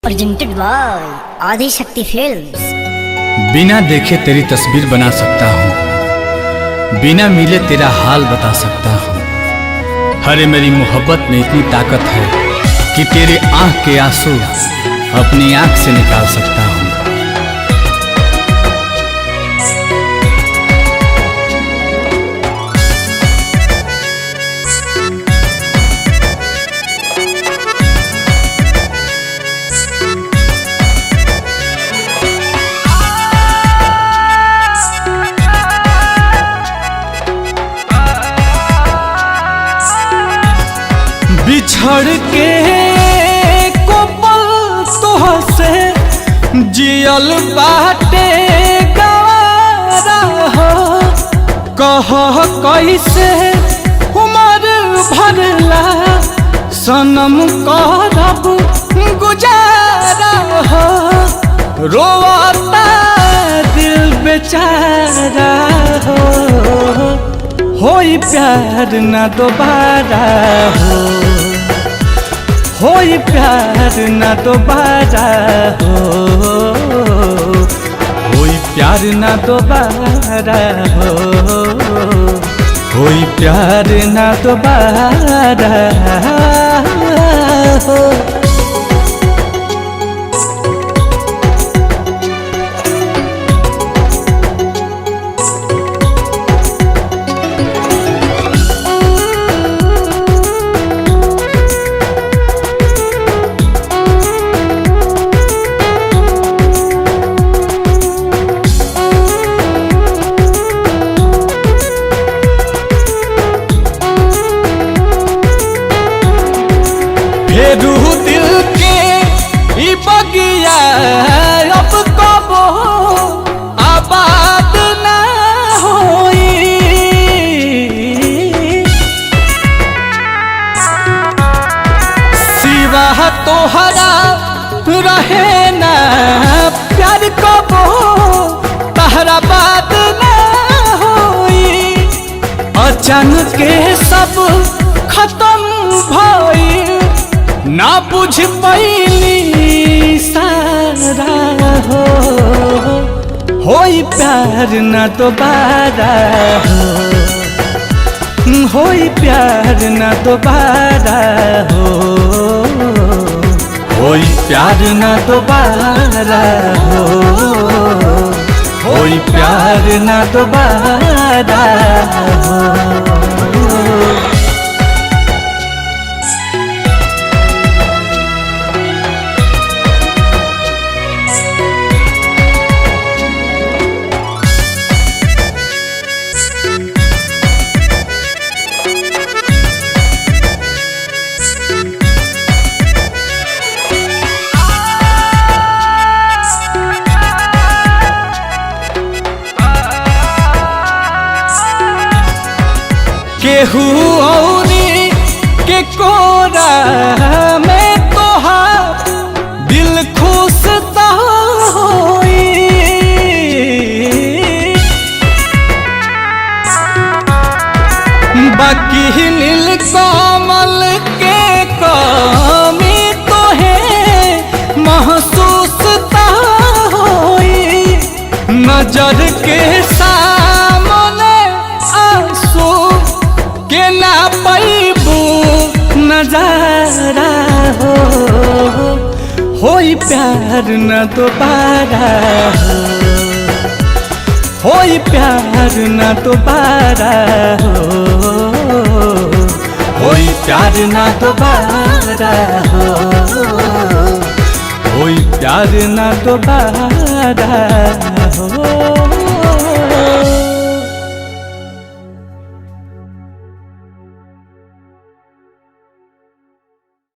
Presented by Adishakti films. बिना देखे तेरी तस्वीर बना सकता हूँ, बिना मिले तेरा हाल बता सकता हूँ। अरे मेरी मोहब्बत में इतनी ताकत है कि तेरे आँख के आंसू अपनी आँख से निकाल सकता हूँ। बिछड़ के को पल तोहसे जियल बाटे गवारा हो, कह कैसे उमर भरला सनम करब गुजारा हो। रोता दिल बेचारा होई प्यार न दोबारा होई प्यार न दोबारा होई प्यार न दोबारा होई प्यार न दोबारा फेरू दिल के ई बगिया अब कबो आबाद ना होई। सिवा तोहरा रहे ना प्यार कबो तहरा बात ना होई। अचानक के सब खत्म भई ना बुझ पैली सारा होई प्यार न दोबारा होई प्यार न दोबारा होई प्यार न दोबारा होई प्यार न दोबारा केहू औरी के कोरा में तोहार दिल खुश ता होई। बाकी नील कमल के कमी तोहे महसूस ता होई। नजर के सामने आंसू के ना पैबू नजारा होई प्यार न दोबारा होई प्यार न दोबारा होई प्यार न दोबारा होई प्यार न दोबारा